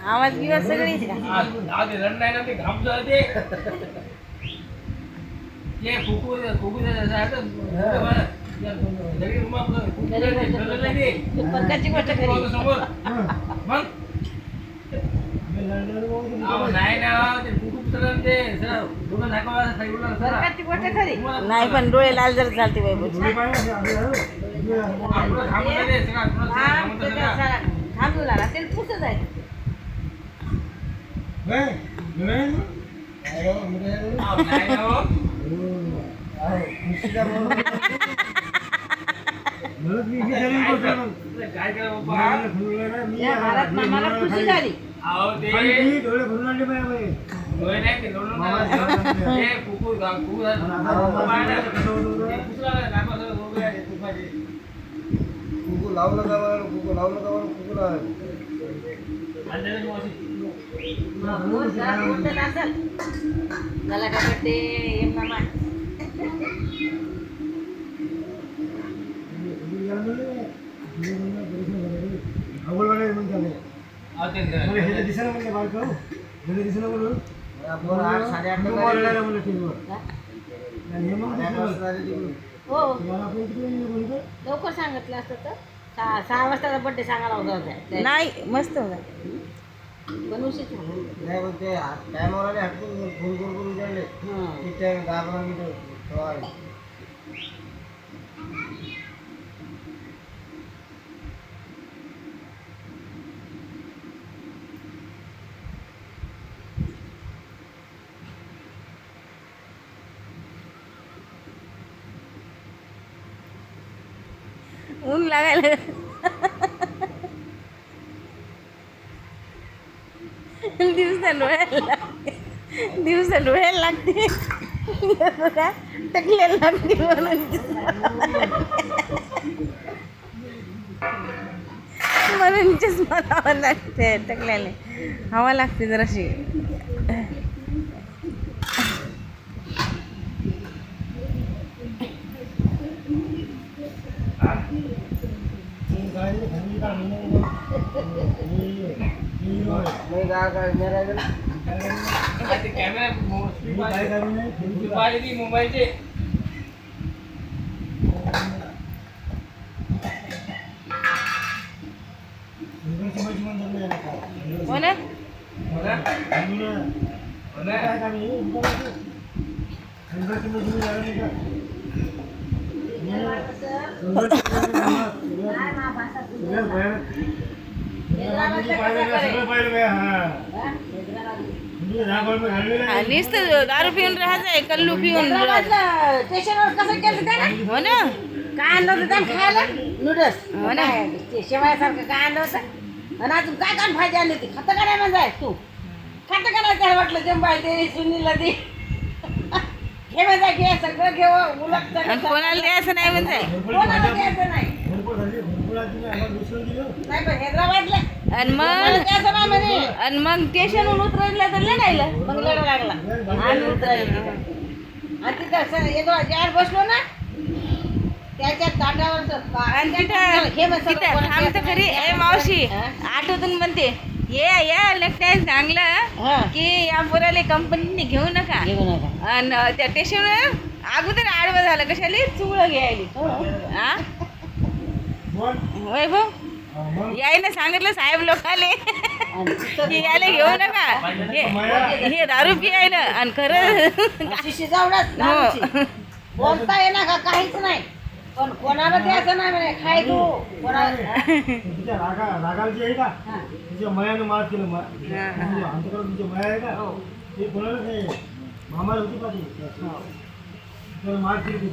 आवाज गिवाज सगळीच का रन नाही ना ते घाम ते फुकू फुकू पंकजची गोष्ट खरी समोर मग नाही ना ते फुकू ते दोघं दाखवा पंकजची गोष्ट खरी नाही पण डोळे लाल जर चालते बाई थांबू लागला ते पुसत आहे काय करा मला खुशी झाली लावलं का मला काय वाटते मामा हो लवकर सांगितलं असतं तर 6 वाजताचा बड्डे सांगायला होता नाही मस्त होता पण उशीर झाला ते टायमावर आले हटकून फोन करून विचारले किती टाइम 10-15 मिनिटं ऊन लागायला दिवसा डोळ्याला लागते टकल्याला लागते म्हणून चष्मा लावा लागते टकल्याला हवा लागते जराशी मोबाईलचे हो ना नुसतं दारू पिऊन राहायचंय कल्लू पिऊन स्टेशनवर कसं केलं त्यानं हो ना काय आणलं होतं त्यानं खायला नूडल्स हो ना शेवयासारखं काय आणलं होतं आणि अजून काय काय भाजी आणली होती खातं का नाही म्हणजे तू खातं का नाही त्याला वाटलं जंबाई दे सुनीलला दे हे म्हणजे घे सगळं घेऊ उलट कोणाला द्यायचं नाही म्हणजे कोणाला द्यायचं नाही नाही पण हैदराबादला आणि मग स्टेशनहून उतरायला तर लढायला मग लढा लागला आणि उतरायला आणि तिथं ज्यावर बसलो ना त्याच्या ताटावर थांबतं खरी ए मावशी आठवतून म्हणते या लक्षात चांगलं की या पोराला कंपनीने घेऊ नका आणि त्या स्टेशनवर अगोदर आडवं झालं कशाला चुळं घ्यायला हा होय भाऊ यायला सांगितलं साहेब लोकाले की यायला घेऊ नका हे दारू पियायला आणि खरं बोलता येणार का काहीच नाही पण कोणाला द्यायचं नाही म्हणे खाय तू रागालची आहे का तुझ्या मयानं मार केलं आमच्याकडे तुमच्या मया आहे का ते कोणालाच नाही मामाला होती पाहिजे मार केली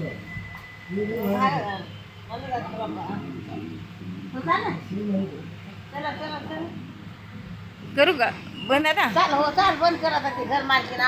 करू का बंद आता चाल हो चाल बंद करा ते घर मालकीन